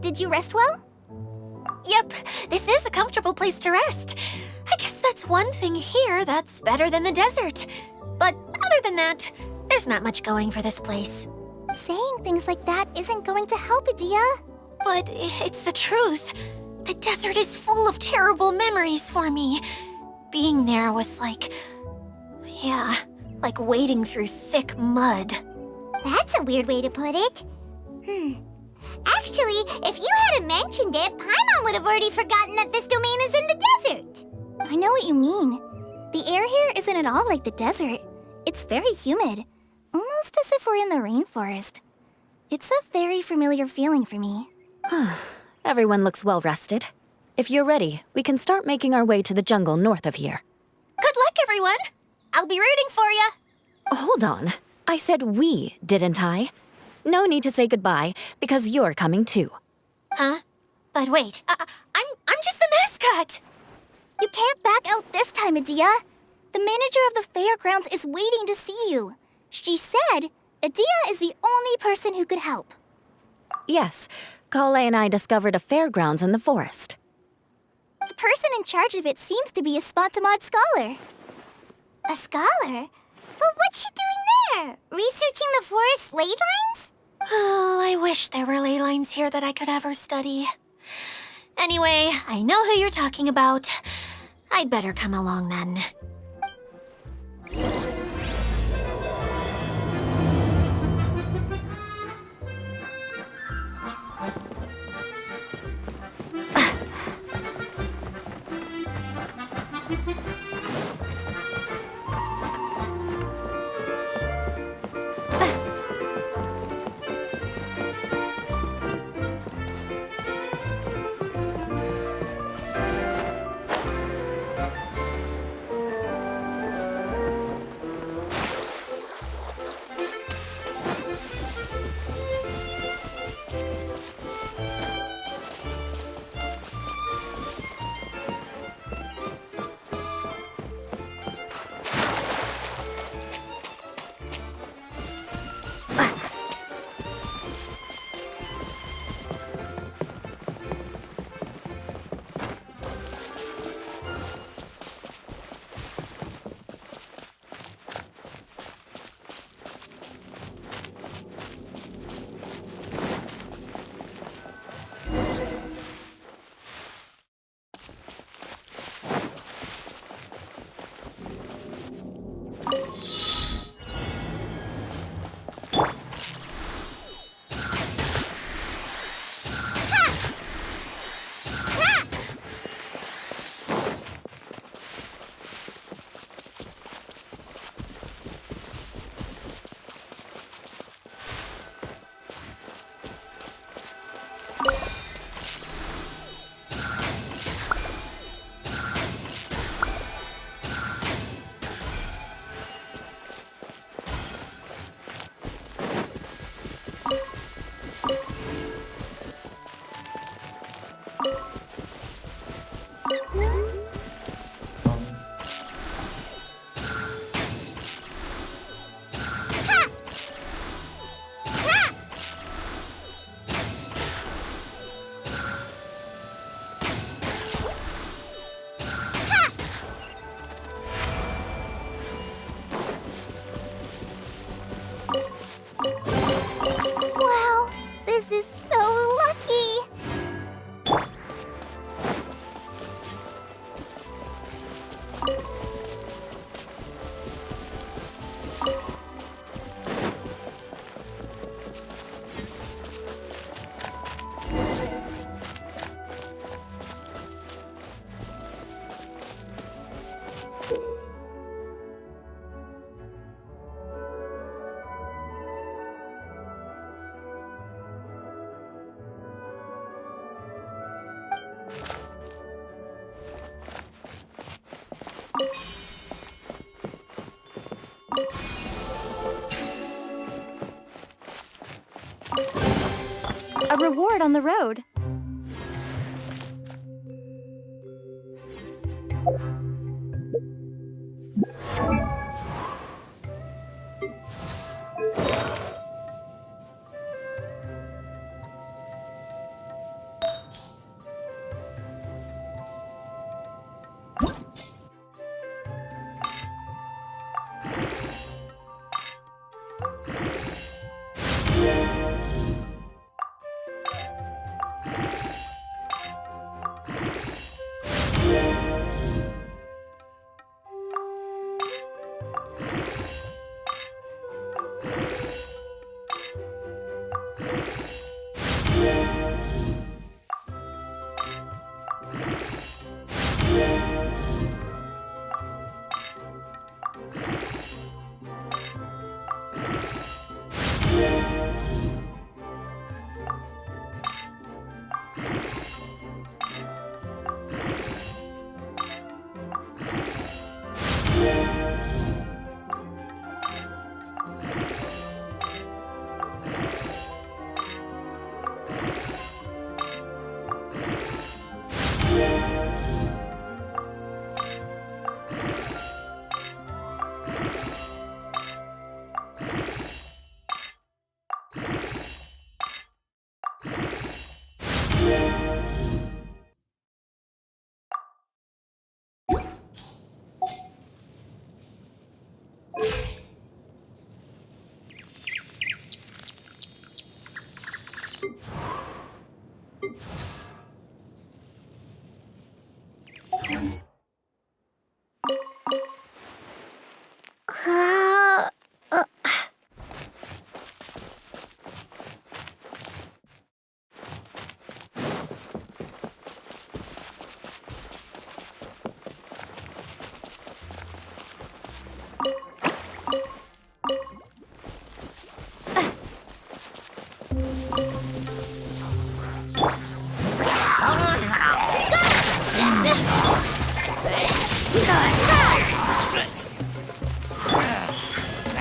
Did you rest well? Yep, this is a comfortable place to rest. I guess that's one thing here that's better than the desert. But other than that, there's not much going for this place. Saying things like that isn't going to help, Adia. But it's the truth. The desert is full of terrible memories for me. Being there was like wading through thick mud. That's a weird way to put it. Actually, if you hadn't mentioned it, Paimon would have already forgotten that this domain is in the desert. I know what you mean. The air here isn't at all like the desert. It's very humid, almost as if we're in the rainforest. It's a very familiar feeling for me. Everyone looks well rested. If you're ready, we can start making our way to the jungle north of here. Good luck, everyone! I'll be rooting for you! Hold on. I said we, didn't I? No need to say goodbye, because you're coming too. Huh? But wait, I'm just the mascot! You can't back out this time, Adia. The manager of the fairgrounds is waiting to see you. She said Adia is the only person who could help. Yes, Kale and I discovered a fairgrounds in the forest. The person in charge of it seems to be a Spontamod scholar. A scholar? But what's she doing there? Researching the forest ley lines? Oh, I wish there were ley lines here that I could ever study. Anyway, I know who you're talking about. I'd better come along then. Wow, this is so lucky! A reward on the road.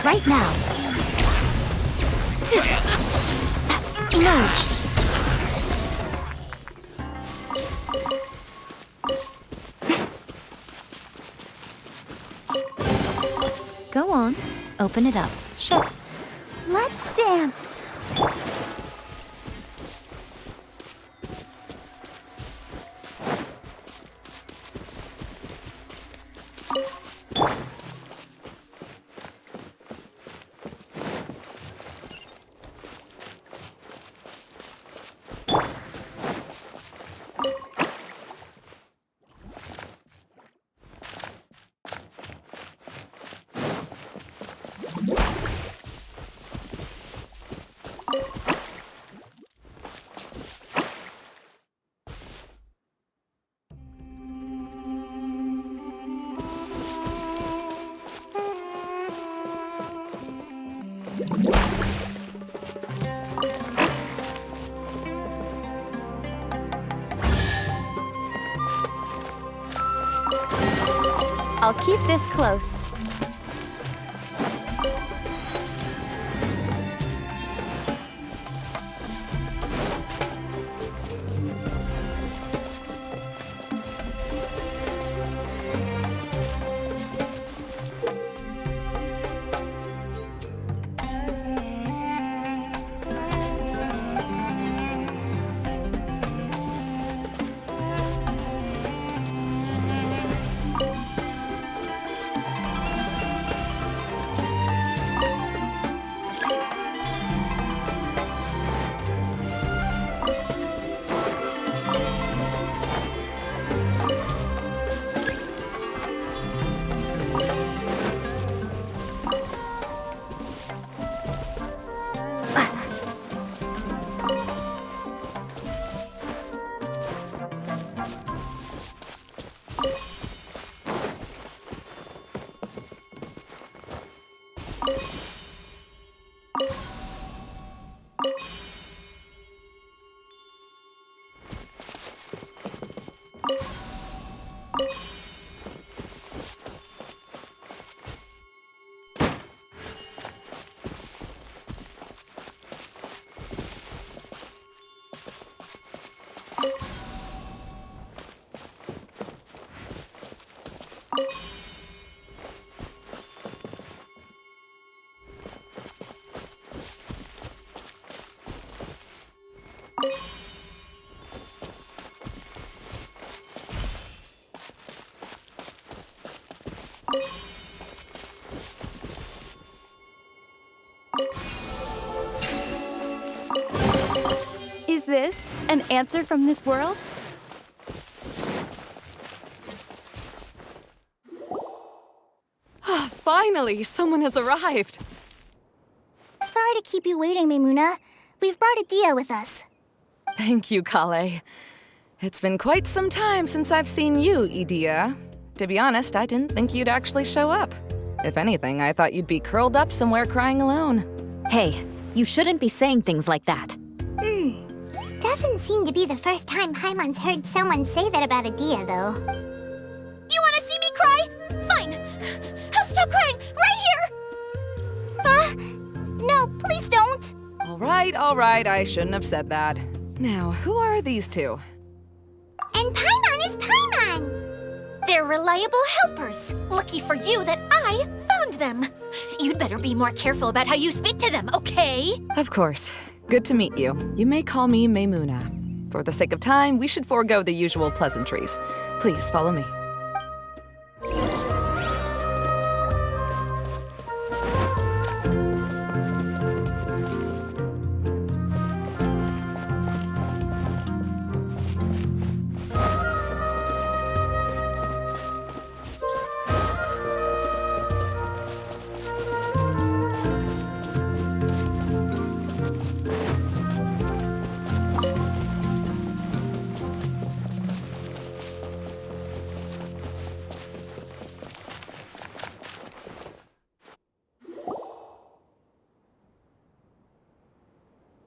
Right now. Emerge. Go on. Open it up. Sure. Let's dance. I'll keep this close. An answer from this world? Finally, someone has arrived. Sorry to keep you waiting, Maimuna. We've brought Adia with us. Thank you, Kale. It's been quite some time since I've seen you, Idia. To be honest, I didn't think you'd actually show up. If anything, I thought you'd be curled up somewhere crying alone. Hey, you shouldn't be saying things like that. Doesn't seem to be the first time Paimon's heard someone say that about Adia, though. You want to see me cry? Fine. I'll stop crying right here. No, please don't! All right, I shouldn't have said that. Now, who are these two? And Paimon is Paimon! They're reliable helpers. Lucky for you that I found them. You'd better be more careful about how you speak to them, okay? Of course. Good to meet you. You may call me Maimuna. For the sake of time, we should forego the usual pleasantries. Please follow me.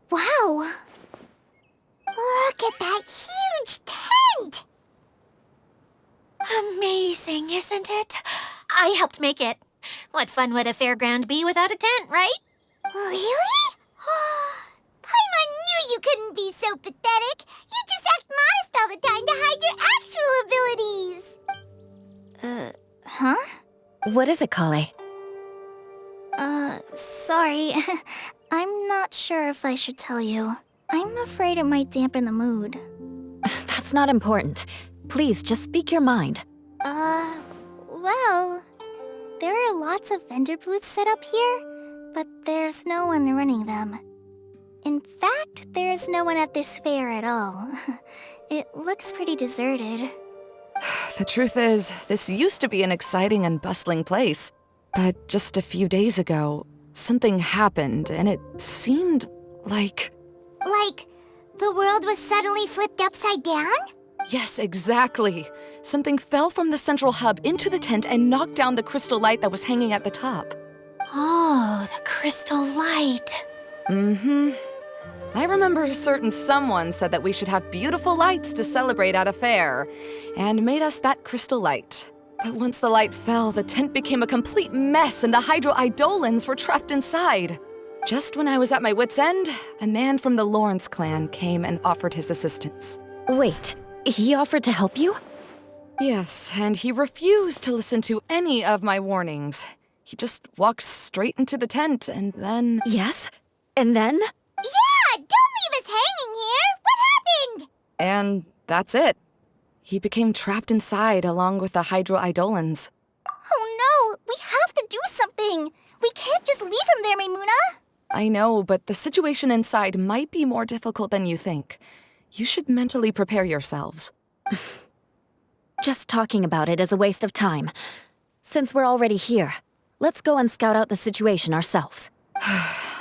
Wow! Look at that huge tent! Amazing, isn't it? I helped make it. What fun would a fairground be without a tent, right? Really? Paimon knew you couldn't be so pathetic. You just act modest all the time to hide your actual abilities. Huh? What is it, Kale? Sorry. I'm not sure if I should tell you. I'm afraid it might dampen the mood. That's not important. Please, just speak your mind. Well, there are lots of vendor booths set up here, but there's no one running them. In fact, there's no one at this fair at all. It looks pretty deserted. The truth is, this used to be an exciting and bustling place. But just a few days ago, something happened, and it seemed like... Like, the world was suddenly flipped upside down? Yes, exactly. Something fell from the central hub into the tent and knocked down the crystal light that was hanging at the top. Oh, the crystal light. Mm-hmm. I remember a certain someone said that we should have beautiful lights to celebrate at a fair, and made us that crystal light. But once the light fell, the tent became a complete mess and the Hydro-Eidolons were trapped inside. Just when I was at my wit's end, a man from the Lawrence clan came and offered his assistance. Wait, he offered to help you? Yes, and he refused to listen to any of my warnings. He just walked straight into the tent and then... Yes? And then? Yeah! Don't leave us hanging here! What happened? And that's it. He became trapped inside along with the Hydro-Eidolons. Oh no! We have to do something! We can't just leave him there, Maimuna! I know, but the situation inside might be more difficult than you think. You should mentally prepare yourselves. Just talking about it is a waste of time. Since we're already here, let's go and scout out the situation ourselves.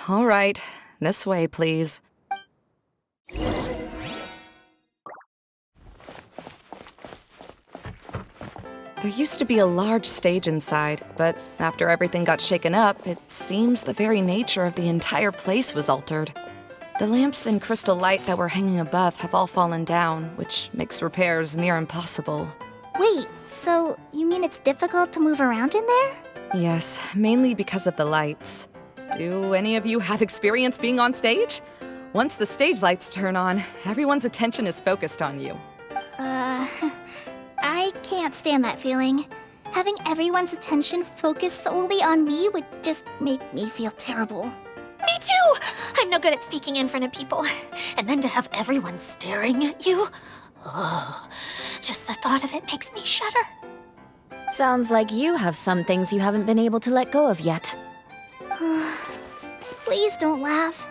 All right, this way, please. There used to be a large stage inside, but after everything got shaken up, it seems the very nature of the entire place was altered. The lamps and crystal light that were hanging above have all fallen down, which makes repairs near impossible. Wait, so you mean it's difficult to move around in there? Yes, mainly because of the lights. Do any of you have experience being on stage? Once the stage lights turn on, everyone's attention is focused on you. I can't stand that feeling. Having everyone's attention focused solely on me would just make me feel terrible. Me too! I'm no good at speaking in front of people. And then to have everyone staring at you. Oh, just the thought of it makes me shudder. Sounds like you have some things you haven't been able to let go of yet. Please don't laugh.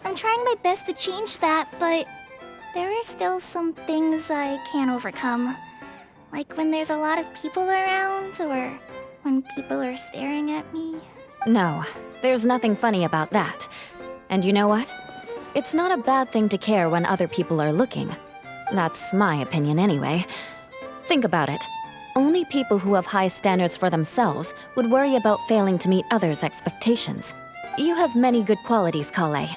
I'm trying my best to change that, but there are still some things I can't overcome. Like when there's a lot of people around, or when people are staring at me. No, there's nothing funny about that. And you know what? It's not a bad thing to care when other people are looking. That's my opinion anyway. Think about it. Only people who have high standards for themselves would worry about failing to meet others' expectations. You have many good qualities, Kale.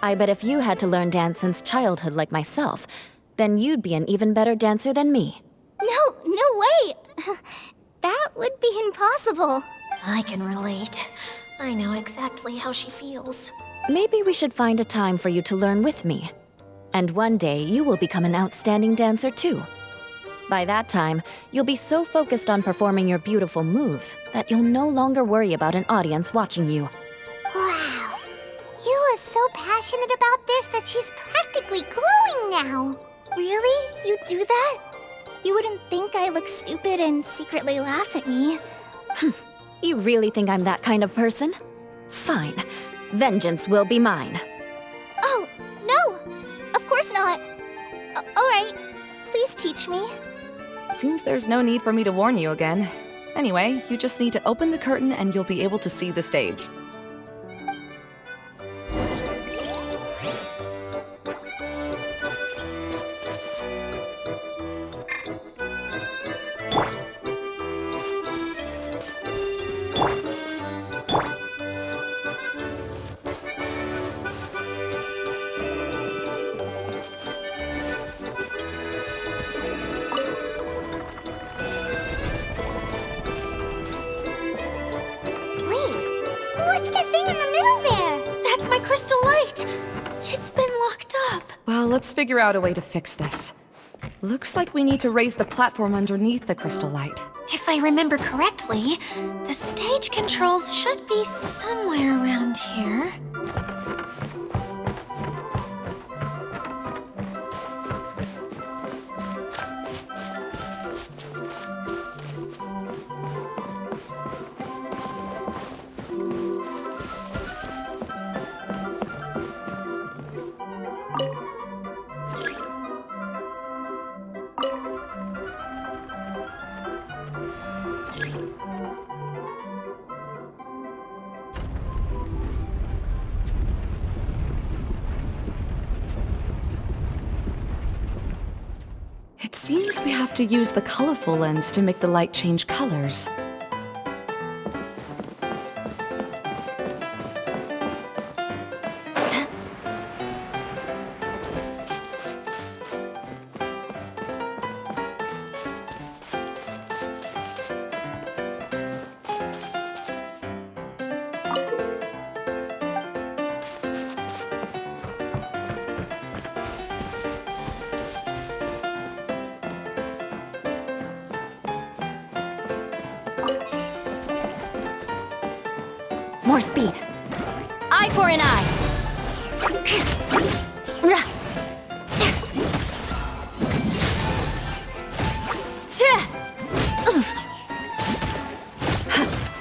I bet if you had to learn dance since childhood like myself, then you'd be an even better dancer than me. No way! That would be impossible. I can relate. I know exactly how she feels. Maybe we should find a time for you to learn with me. And one day, you will become an outstanding dancer too. By that time, you'll be so focused on performing your beautiful moves that you'll no longer worry about an audience watching you. Wow. You are so passionate about this that she's practically glowing now. Really? You do that? You wouldn't think I look stupid and secretly laugh at me. You really think I'm that kind of person? Fine. Vengeance will be mine. Oh, no! Of course not. Alright, please teach me. Seems there's no need for me to warn you again. Anyway, you just need to open the curtain and you'll be able to see the stage. What's that thing in the middle there? That's my crystal light! It's been locked up. Well, let's figure out a way to fix this. Looks like we need to raise the platform underneath the crystal light. If I remember correctly, the stage controls should be somewhere around here. It seems we have to use the colorful lens to make the light change colors. More speed. Eye for an eye.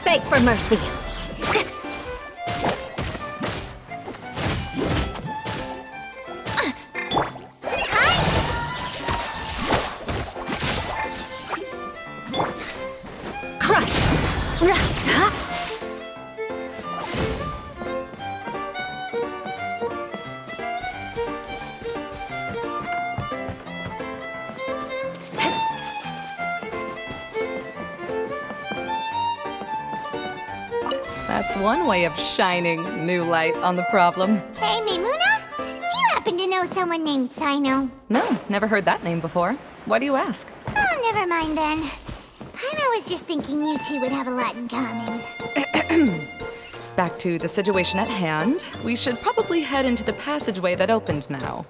Beg for mercy. Crush. That's one way of shining new light on the problem. Hey, Maimuna? Do you happen to know someone named Sino? No, never heard that name before. Why do you ask? Oh, never mind then. Paimon was just thinking you two would have a lot in common. Back to the situation at hand. We should probably head into the passageway that opened now.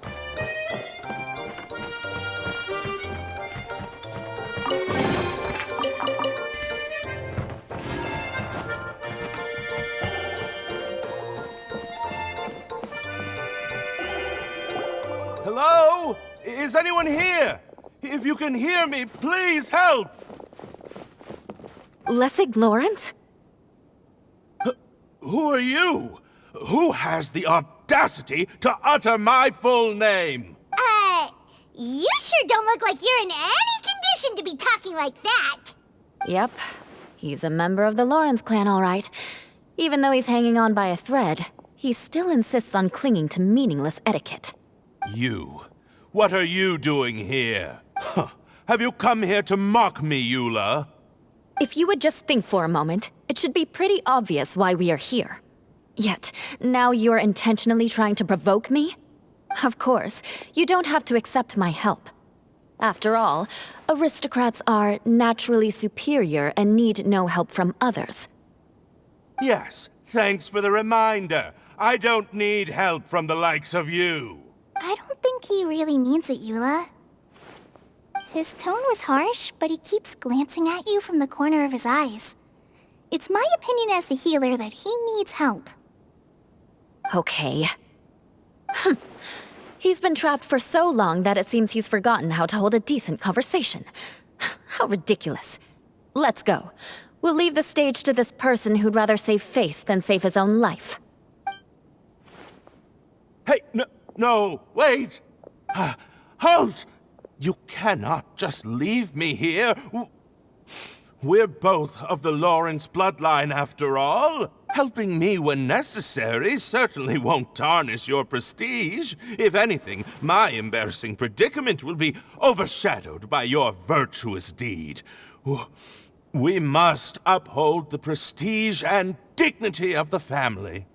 Hello? Is anyone here? If you can hear me, please help! Lessig Lawrence? Who are you? Who has the audacity to utter my full name? You sure don't look like you're in any condition to be talking like that. Yep, he's a member of the Lawrence clan, all right. Even though he's hanging on by a thread, he still insists on clinging to meaningless etiquette. You. What are you doing here? Huh. Have you come here to mock me, Eula? If you would just think for a moment, it should be pretty obvious why we are here. Yet, now you're intentionally trying to provoke me? Of course, you don't have to accept my help. After all, aristocrats are naturally superior and need no help from others. Yes, thanks for the reminder. I don't need help from the likes of you. I don't think he really means it, Eula. His tone was harsh, but he keeps glancing at you from the corner of his eyes. It's my opinion as the healer that he needs help. Okay. He's been trapped for so long that it seems he's forgotten how to hold a decent conversation. How ridiculous. Let's go. We'll leave the stage to this person who'd rather save face than save his own life. Hey, no, wait! Halt! You cannot just leave me here. We're both of the Lawrence bloodline after all. Helping me when necessary certainly won't tarnish your prestige. If anything, my embarrassing predicament will be overshadowed by your virtuous deed. We must uphold the prestige and dignity of the family.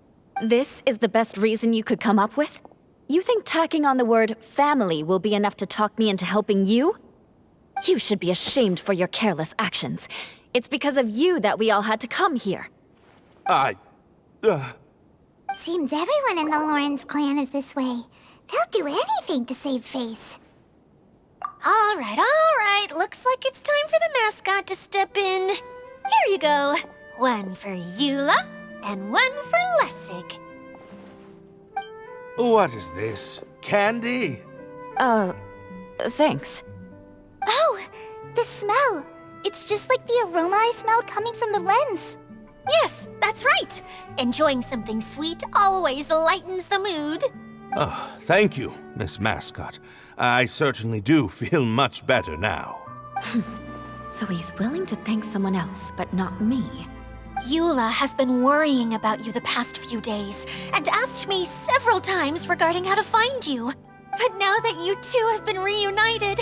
This is the best reason you could come up with? You think tacking on the word family will be enough to talk me into helping you? You should be ashamed for your careless actions. It's because of you that we all had to come here. Seems everyone in the Lawrence clan is this way. They'll do anything to save face. All right. Looks like it's time for the mascot to step in. Here you go. One for Eula, and one for Lessig. What is this? Candy? Thanks. Oh, the smell. It's just like the aroma I smelled coming from the lens. Yes, that's right. Enjoying something sweet always lightens the mood. Oh, thank you, Miss Mascot. I certainly do feel much better now. So he's willing to thank someone else, but not me. Eula has been worrying about you the past few days and asked me several times regarding how to find you. But now that you two have been reunited,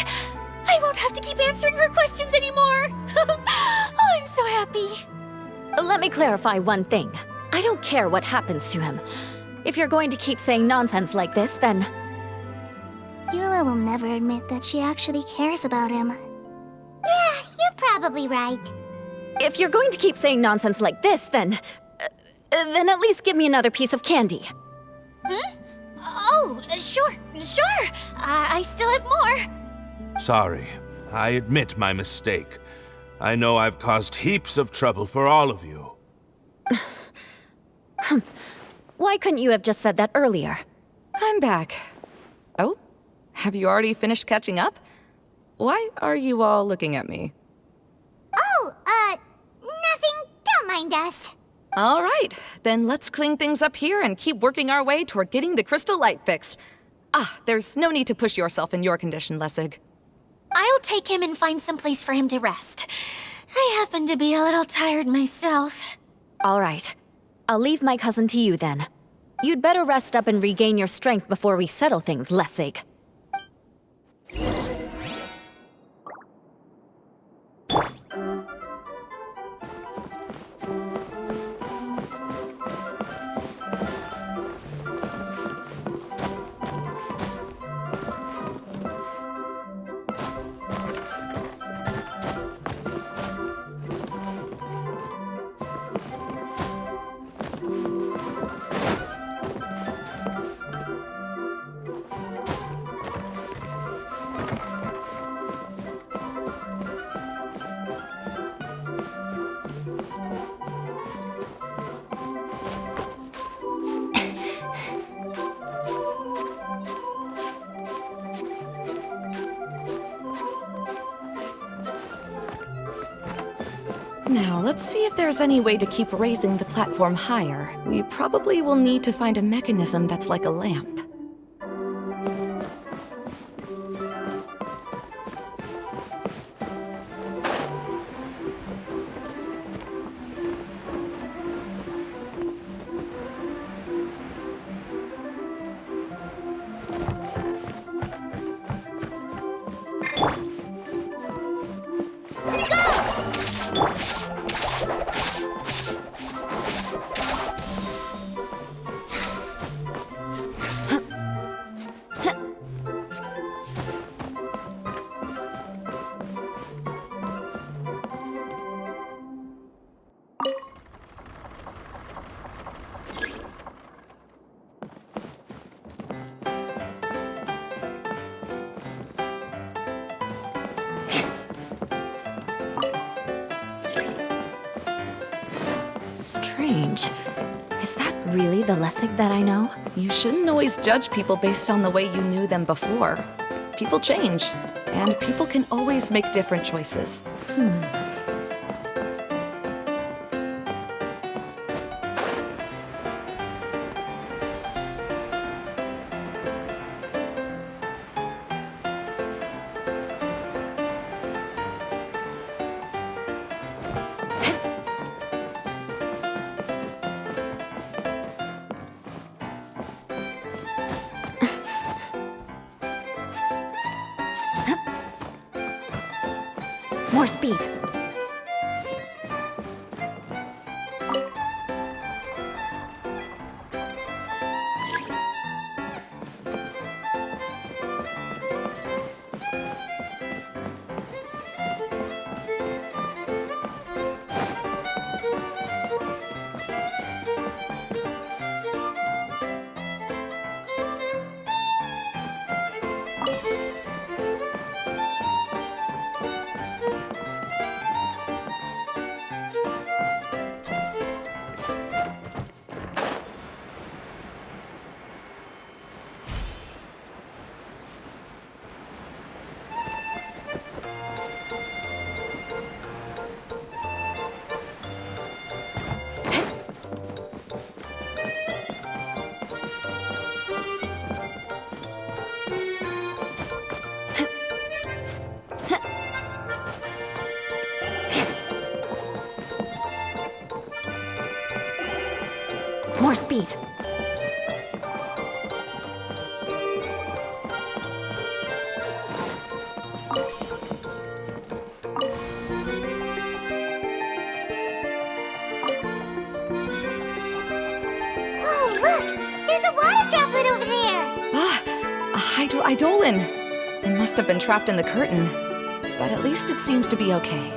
I won't have to keep answering her questions anymore. Oh, I'm so happy. Let me clarify one thing. I don't care what happens to him. If you're going to keep saying nonsense like this, then... Eula will never admit that she actually cares about him. Yeah, you're probably right. If you're going to keep saying nonsense like this, then at least give me another piece of candy. Oh, sure. I still have more. Sorry, I admit my mistake. I know I've caused heaps of trouble for all of you. Why couldn't you have just said that earlier? I'm back. Oh? Have you already finished catching up? Why are you all looking at me? Oh, nothing. Don't mind us. All right, then let's clean things up here and keep working our way toward getting the crystal light fixed. There's no need to push yourself in your condition, Lessig. I'll take him and find some place for him to rest. I happen to be a little tired myself. All right. I'll leave my cousin to you then. You'd better rest up and regain your strength before we settle things, Lessig. Now, let's see if there's any way to keep raising the platform higher. We probably will need to find a mechanism that's like a lamp. strange. Is that really the Lessig that I know? You shouldn't always judge people based on the way you knew them before. People change, and people can always make different choices. More speed. More speed. Oh, look! There's a water droplet over there! A hydroidolin! It must have been trapped in the curtain. But at least it seems to be okay.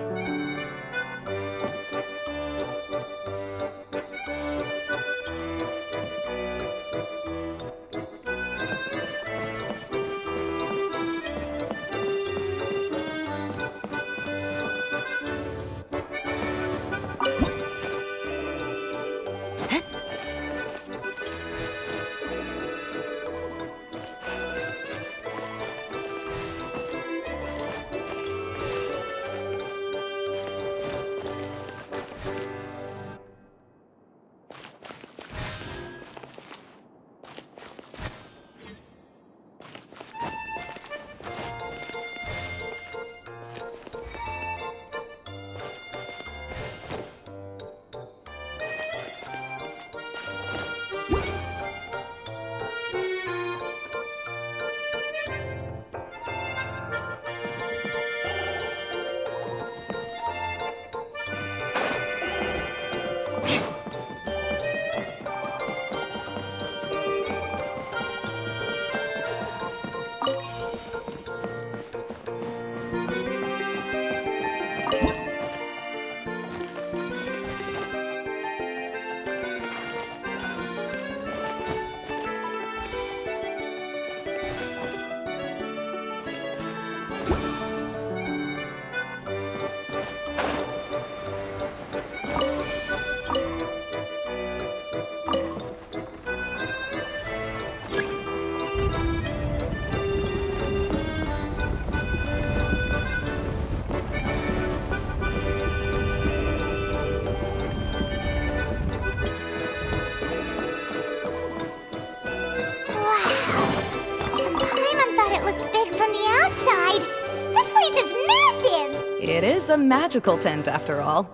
It is a magical tent, after all.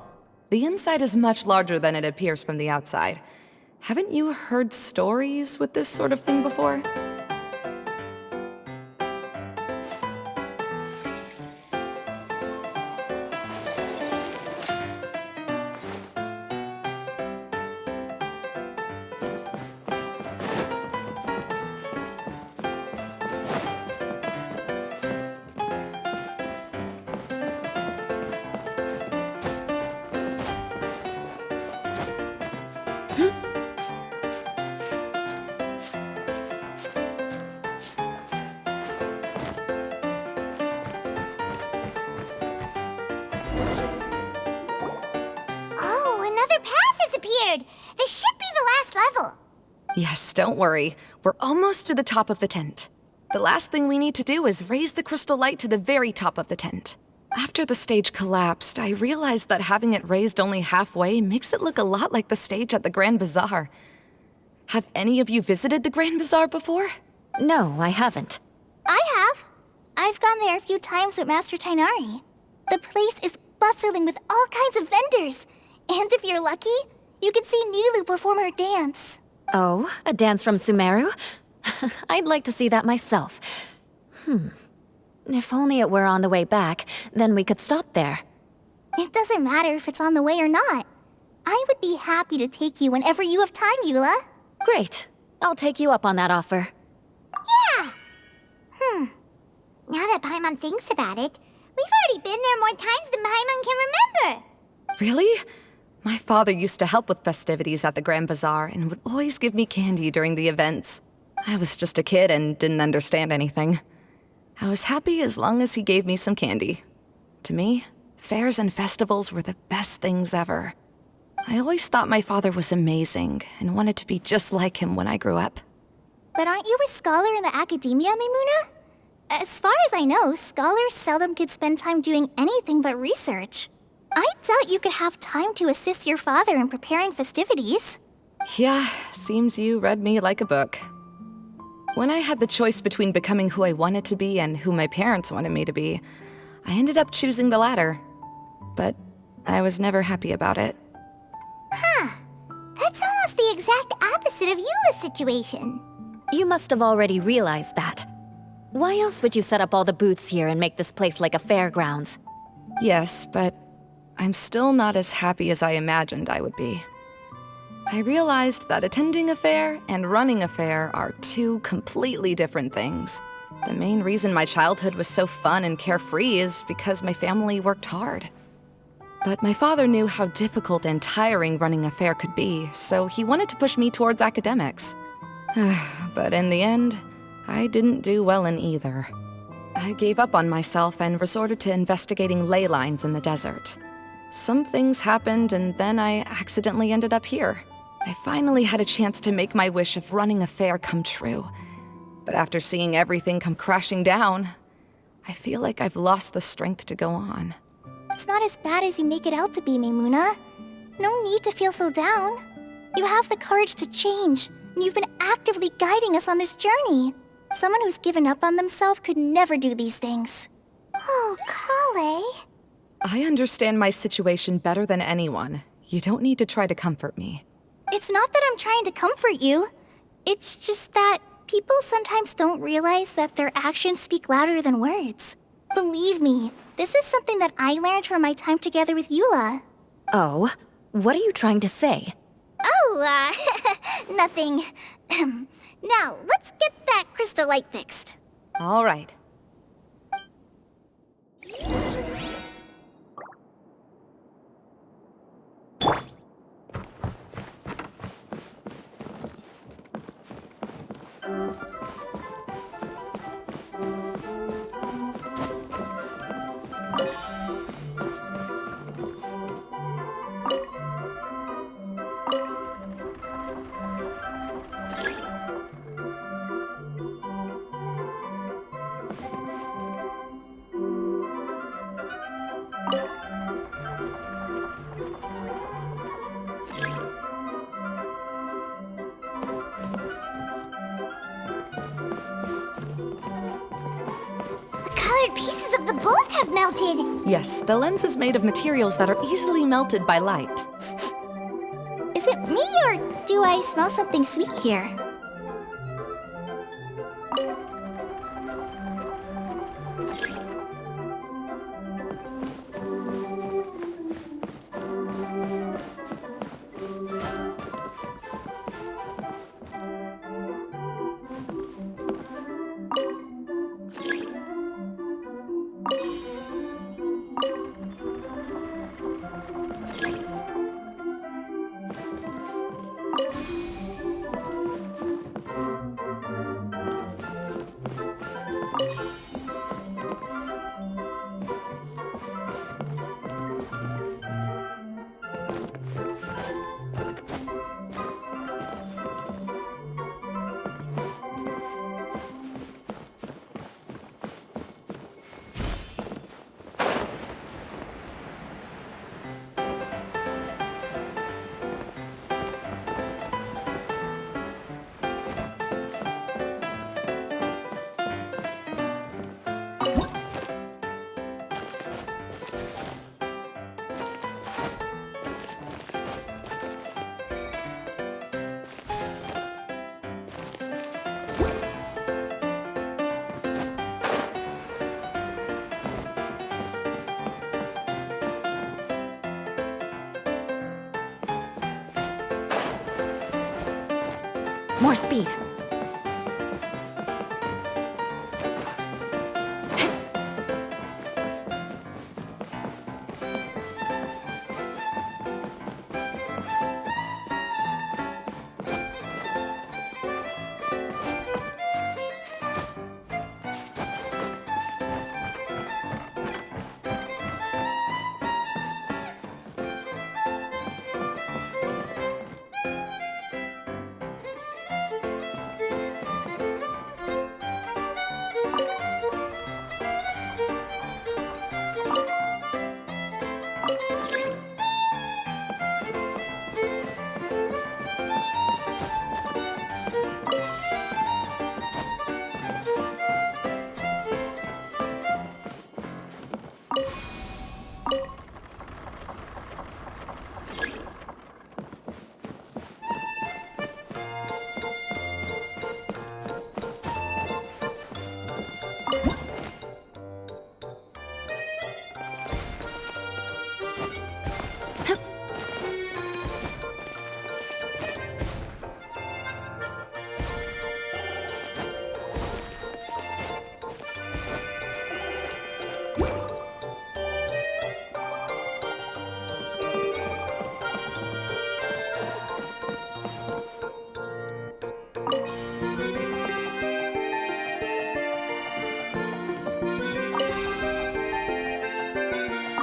The inside is much larger than it appears from the outside. Haven't you heard stories with this sort of thing before? Yes, don't worry. We're almost to the top of the tent. The last thing we need to do is raise the crystal light to the very top of the tent. After the stage collapsed, I realized that having it raised only halfway makes it look a lot like the stage at the Grand Bazaar. Have any of you visited the Grand Bazaar before? No, I haven't. I have. I've gone there a few times with Master Tainari. The place is bustling with all kinds of vendors. And if you're lucky, you can see Nilu perform her dance. Oh, a dance from Sumeru? I'd like to see that myself. If only it were on the way back, then we could stop there. It doesn't matter if it's on the way or not. I would be happy to take you whenever you have time, Eula. Great. I'll take you up on that offer. Yeah! Now that Paimon thinks about it, we've already been there more times than Paimon can remember. Really? My father used to help with festivities at the Grand Bazaar and would always give me candy during the events. I was just a kid and didn't understand anything. I was happy as long as he gave me some candy. To me, fairs and festivals were the best things ever. I always thought my father was amazing and wanted to be just like him when I grew up. But aren't you a scholar in the academia, Maimuna? As far as I know, scholars seldom could spend time doing anything but research. I doubt you could have time to assist your father in preparing festivities. Yeah, seems you read me like a book. When I had the choice between becoming who I wanted to be and who my parents wanted me to be, I ended up choosing the latter. But I was never happy about it. That's almost the exact opposite of Eula's situation. You must have already realized that. Why else would you set up all the booths here and make this place like a fairgrounds? Yes, but I'm still not as happy as I imagined I would be. I realized that attending a fair and running a fair are two completely different things. The main reason my childhood was so fun and carefree is because my family worked hard. But my father knew how difficult and tiring running a fair could be, so he wanted to push me towards academics. But in the end, I didn't do well in either. I gave up on myself and resorted to investigating ley lines in the desert. Some things happened, and then I accidentally ended up here. I finally had a chance to make my wish of running a fair come true. But after seeing everything come crashing down, I feel like I've lost the strength to go on. It's not as bad as you make it out to be, Maimuna. No need to feel so down. You have the courage to change, and you've been actively guiding us on this journey. Someone who's given up on themselves could never do these things. Oh, Kale. I understand my situation better than anyone. You don't need to try to comfort me. It's not that I'm trying to comfort you. It's just that people sometimes don't realize that their actions speak louder than words. Believe me, this is something that I learned from my time together with Eula. Oh? What are you trying to say? Oh, nothing. Now, let's get that crystal light fixed. All right. Pieces of the bolt have melted. Yes, the lens is made of materials that are easily melted by light. Is it me, or do I smell something sweet here? More speed.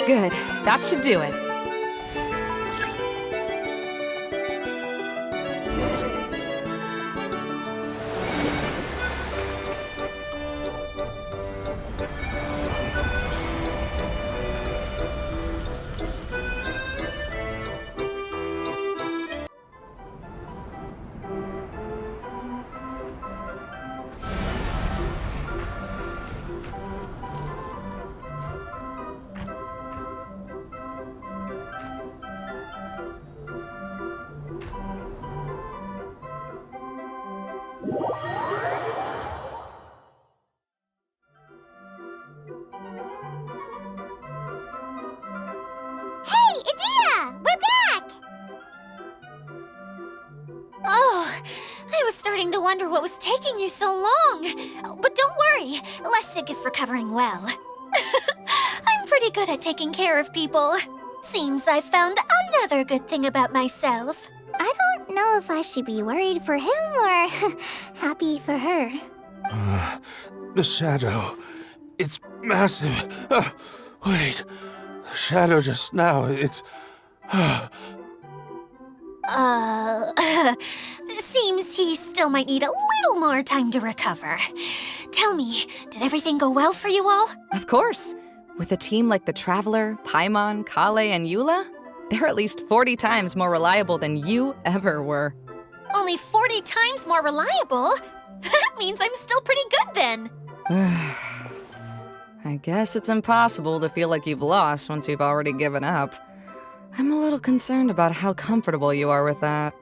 Good. That should do it. Hey, Adina! We're back! Oh, I was starting to wonder what was taking you so long. But don't worry, Lessig is recovering well. I'm pretty good at taking care of people. Seems I've found another good thing about myself. I don't know if I should be worried for him or happy for her. The shadow. It's massive. Wait. The shadow just now. It's... Seems he still might need a little more time to recover. Tell me, did everything go well for you all? Of course. With a team like the Traveler, Paimon, Kale, and Eula, they're at least 40 times more reliable than you ever were. Only 40 times more reliable? That means I'm still pretty good then. I guess it's impossible to feel like you've lost once you've already given up. I'm a little concerned about how comfortable you are with that.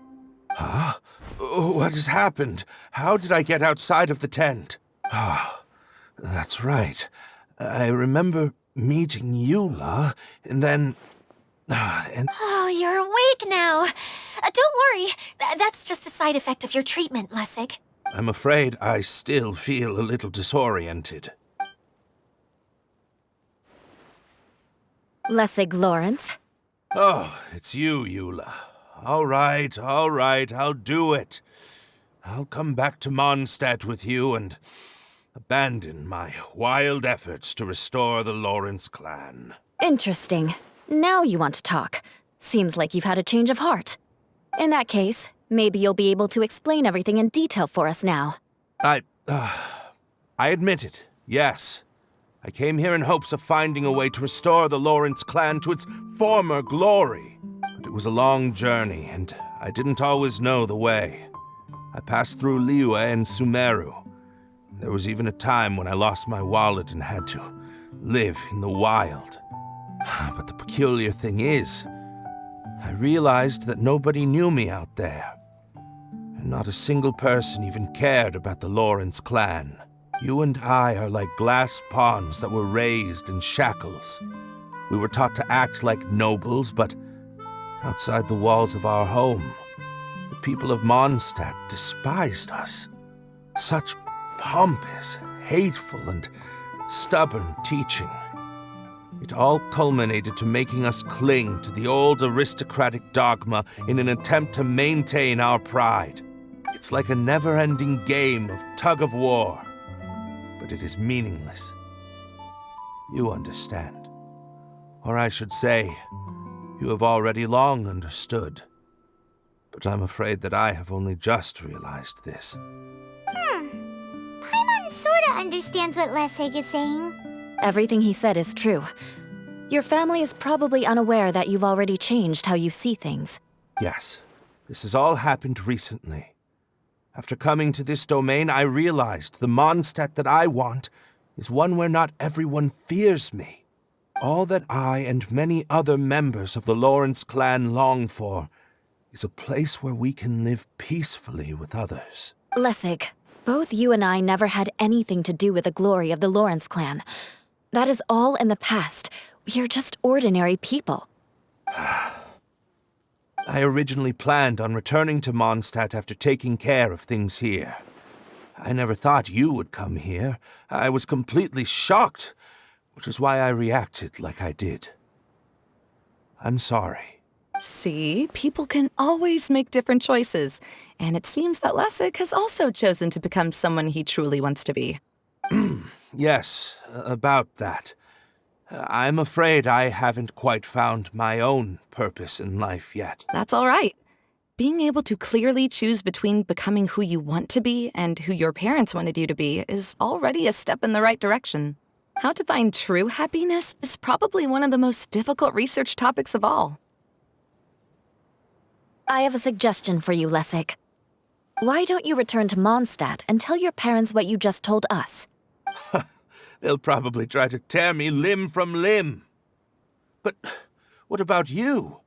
Huh? What has happened? How did I get outside of the tent? Ah, that's right. I remember meeting Eula, and then... Oh, you're awake now. Don't worry, that's just a side effect of your treatment, Lessig. I'm afraid I still feel a little disoriented. Lessig Lawrence. Oh, it's you, Eula. All right, I'll do it. I'll come back to Mondstadt with you and abandon my wild efforts to restore the Lawrence clan. Interesting. Now you want to talk. Seems like you've had a change of heart. In that case, maybe you'll be able to explain everything in detail for us now. I admit it, yes. I came here in hopes of finding a way to restore the Lawrence clan to its former glory. But it was a long journey, and I didn't always know the way. I passed through Liyue and Sumeru. There was even a time when I lost my wallet and had to live in the wild. But the peculiar thing is, I realized that nobody knew me out there. And not a single person even cared about the Lawrence clan. You and I are like glass pawns that were raised in shackles. We were taught to act like nobles, but outside the walls of our home, the people of Mondstadt despised us. Such pompous, hateful, and stubborn teaching. It all culminated to making us cling to the old aristocratic dogma in an attempt to maintain our pride. It's like a never-ending game of tug-of-war, but it is meaningless. You understand. Or I should say, you have already long understood. But I'm afraid that I have only just realized this. Paimon sorta understands what Lessig is saying. Everything he said is true. Your family is probably unaware that you've already changed how you see things. Yes, this has all happened recently. After coming to this domain, I realized the Mondstadt that I want is one where not everyone fears me. All that I and many other members of the Lawrence clan long for is a place where we can live peacefully with others. Lessig, both you and I never had anything to do with the glory of the Lawrence clan. That is all in the past. We are just ordinary people. I originally planned on returning to Mondstadt after taking care of things here. I never thought you would come here. I was completely shocked, which is why I reacted like I did. I'm sorry. See, people can always make different choices, and it seems that Lessig has also chosen to become someone he truly wants to be. Yes, about that. I'm afraid I haven't quite found my own purpose in life yet. That's all right. Being able to clearly choose between becoming who you want to be and who your parents wanted you to be is already a step in the right direction. How to find true happiness is probably one of the most difficult research topics of all. I have a suggestion for you, Lessig. Why don't you return to Mondstadt and tell your parents what you just told us? They'll probably try to tear me limb from limb. But what about you?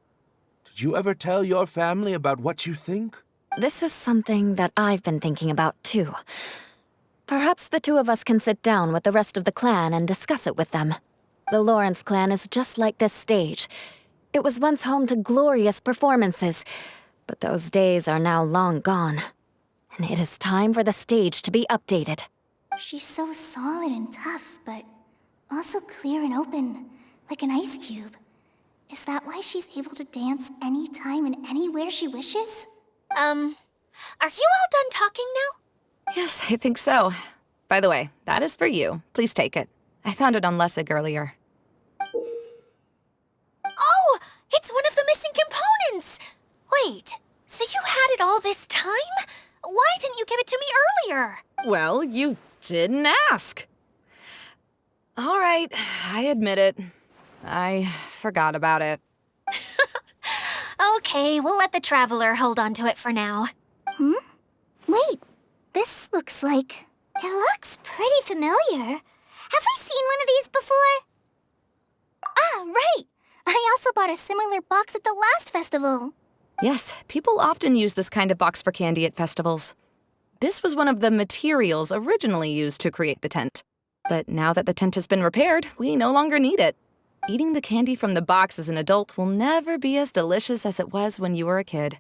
Did you ever tell your family about what you think? This is something that I've been thinking about, too. Perhaps the two of us can sit down with the rest of the clan and discuss it with them. The Lawrence clan is just like this stage. It was once home to glorious performances, but those days are now long gone. And it is time for the stage to be updated. She's so solid and tough, but also clear and open, like an ice cube. Is that why she's able to dance anytime and anywhere she wishes? Are you all done talking now? Yes, I think so. By the way, that is for you. Please take it. I found it on Lessig earlier. Oh, it's one of the missing components! Wait, so you had it all this time? Why didn't you give it to me earlier? Well, you didn't ask. All right, I admit it. I forgot about it. Okay, we'll let the Traveler hold on to it for now. Wait, this looks like... It looks pretty familiar. Have we seen one of these before? Ah, right! I also bought a similar box at the last festival. Yes, people often use this kind of box for candy at festivals. This was one of the materials originally used to create the tent. But now that the tent has been repaired, we no longer need it. Eating the candy from the box as an adult will never be as delicious as it was when you were a kid.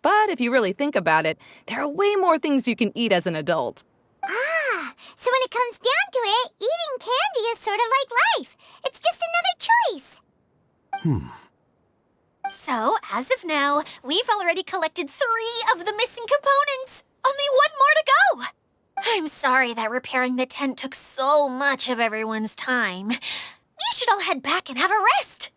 But if you really think about it, there are way more things you can eat as an adult. Ah, so when it comes down to it, eating candy is sort of like life. It's just another choice. So, as of now, we've already collected 3 of the missing components. Only 1 more to go. I'm sorry that repairing the tent took so much of everyone's time. You should all head back and have a rest.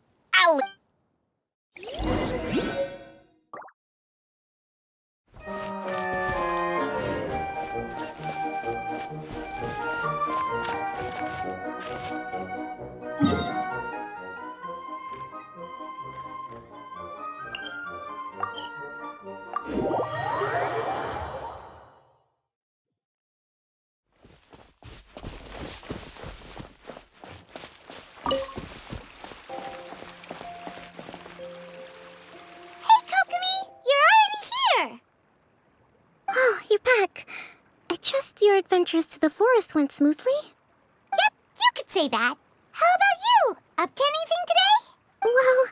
Your adventures to the forest went smoothly? Yep, you could say that. How about you? Up to anything today? Well,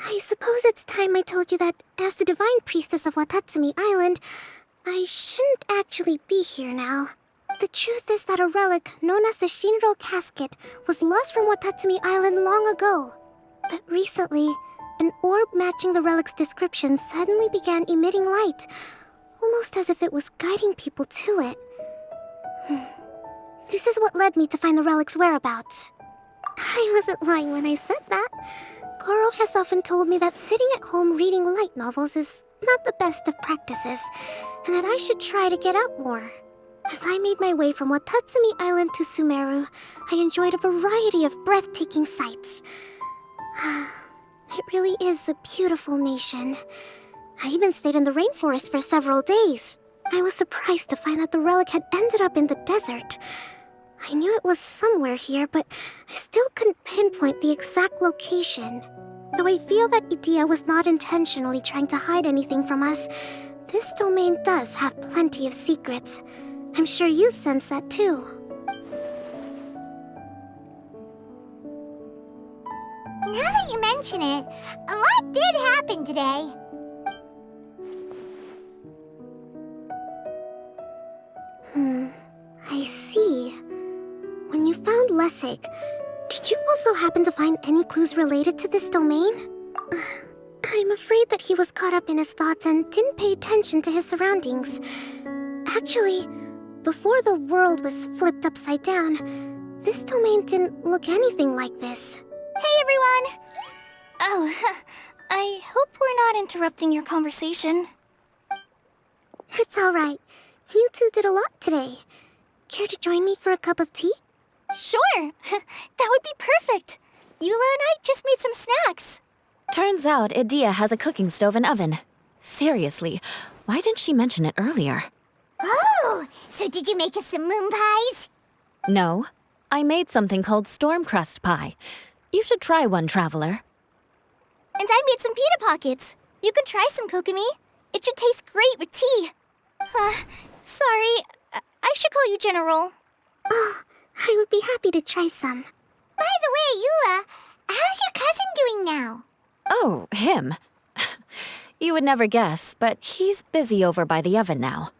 I suppose it's time I told you that, as the Divine Priestess of Watatsumi Island, I shouldn't actually be here now. The truth is that a relic known as the Shinro Casket was lost from Watatsumi Island long ago. But recently, an orb matching the relic's description suddenly began emitting light, almost as if it was guiding people to it. This is what led me to find the relic's whereabouts. I wasn't lying when I said that. Goro has often told me that sitting at home reading light novels is not the best of practices, and that I should try to get out more. As I made my way from Watatsumi Island to Sumeru, I enjoyed a variety of breathtaking sights. It really is a beautiful nation. I even stayed in the rainforest for several days. I was surprised to find that the relic had ended up in the desert. I knew it was somewhere here, but I still couldn't pinpoint the exact location. Though I feel that Idia was not intentionally trying to hide anything from us, this domain does have plenty of secrets. I'm sure you've sensed that too. Now that you mention it, a lot did happen today. I see. When you found Lessig, did you also happen to find any clues related to this domain? I'm afraid that he was caught up in his thoughts and didn't pay attention to his surroundings. Actually, before the world was flipped upside down, this domain didn't look anything like this. Hey, everyone! Oh, I hope we're not interrupting your conversation. It's alright. You two did a lot today. Care to join me for a cup of tea? Sure! That would be perfect! Eula and I just made some snacks. Turns out Idia has a cooking stove and oven. Seriously, why didn't she mention it earlier? Oh, so did you make us some moon pies? No, I made something called storm crust pie. You should try one, traveler. And I made some pita pockets. You could try some, Kokomi. It should taste great with tea. Sorry, I should call you General. Oh, I would be happy to try some. By the way, Eula, how's your cousin doing now? Oh, him. You would never guess, but he's busy over by the oven now.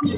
Let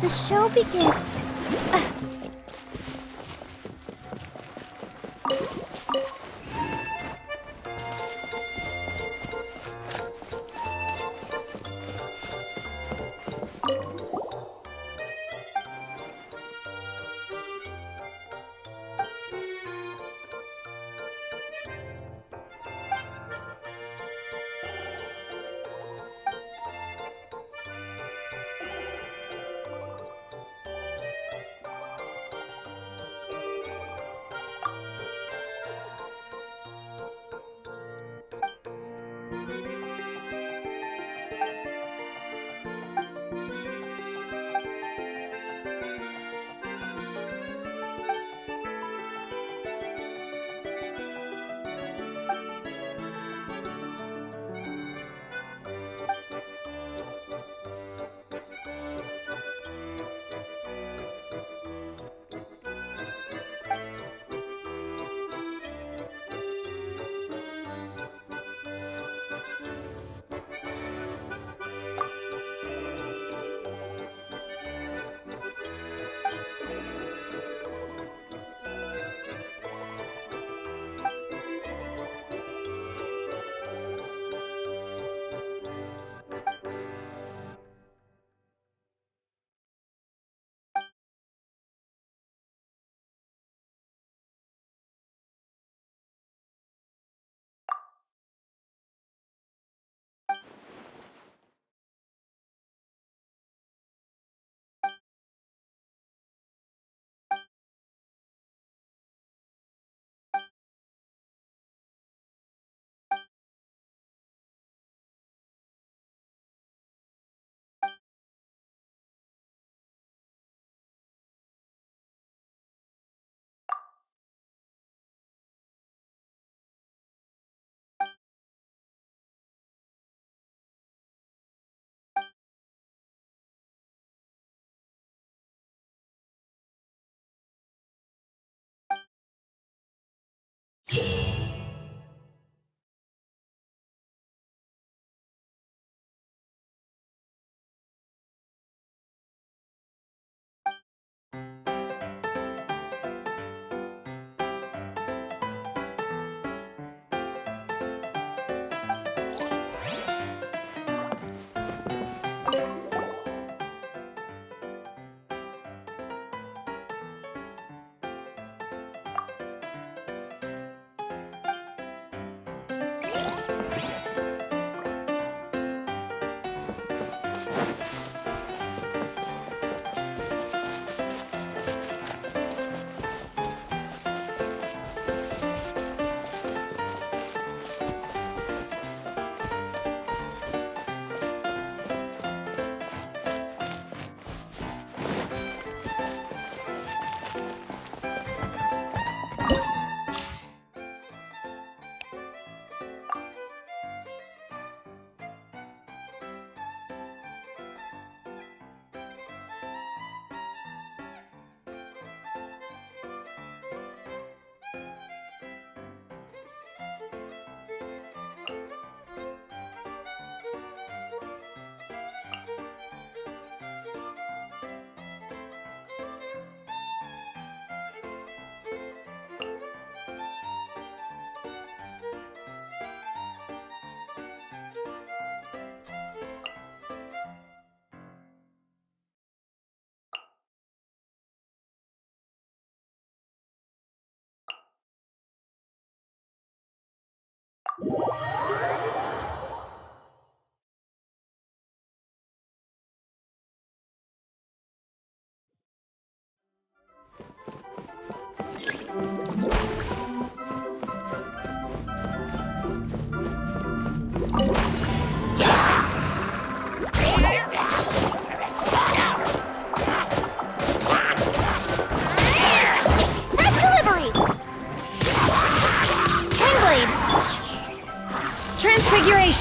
the show begin.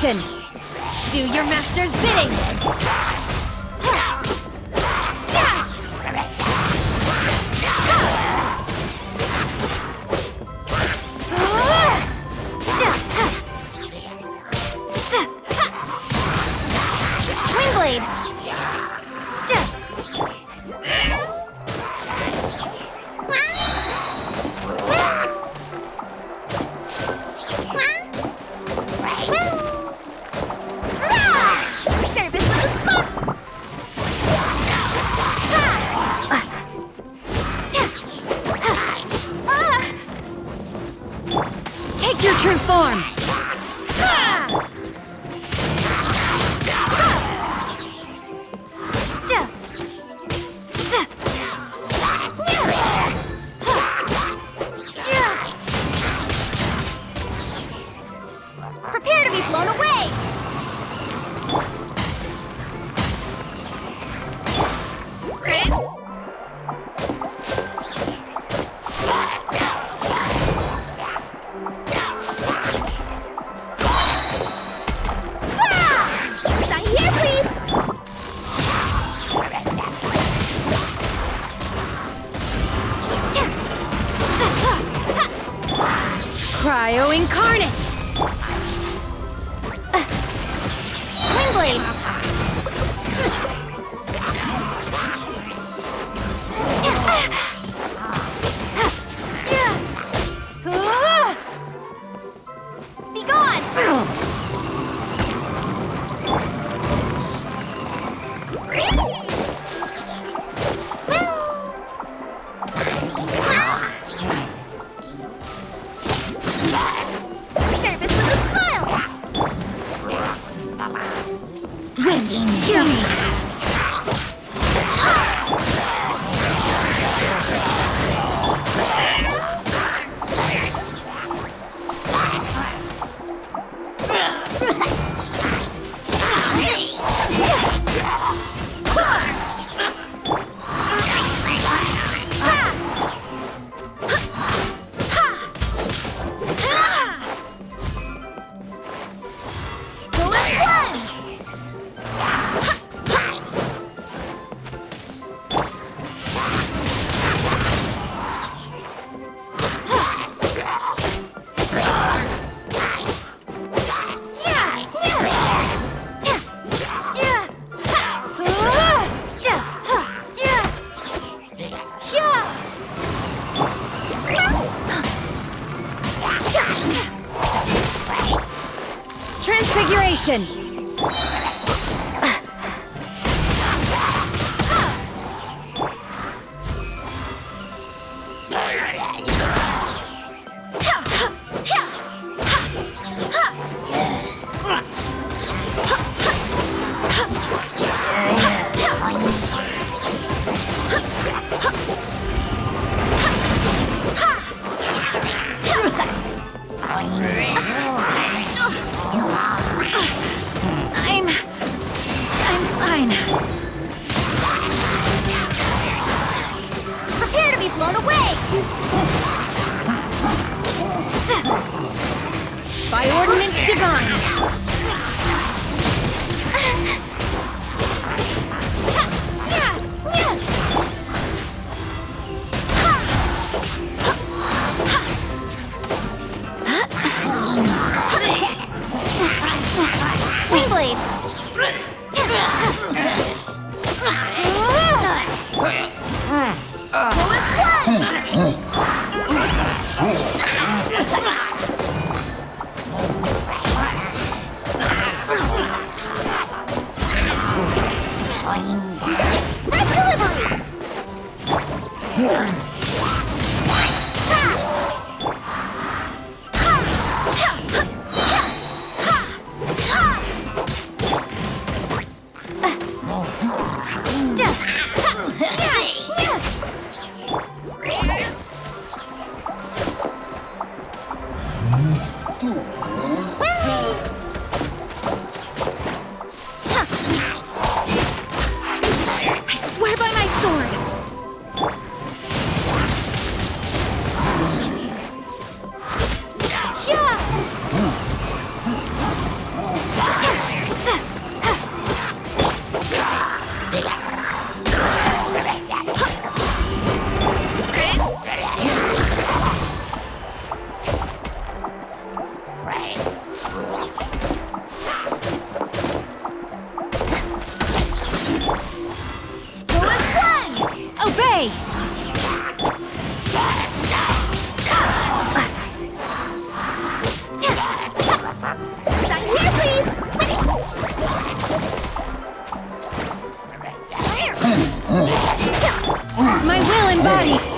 Transfiguration! Do your master's bidding! Windblade! Service with a spark! Take your true form! Prepare to be blown away! Sign here, please! Cryo Incarnate! Windblade! Be gone! Service with a smile! Wind, hear me! Transfiguration! I'm fine. Prepare to be blown away! By ordinance divine! Windblade! Express delivery! I swear by my sword! way! Right here, please! My will and body!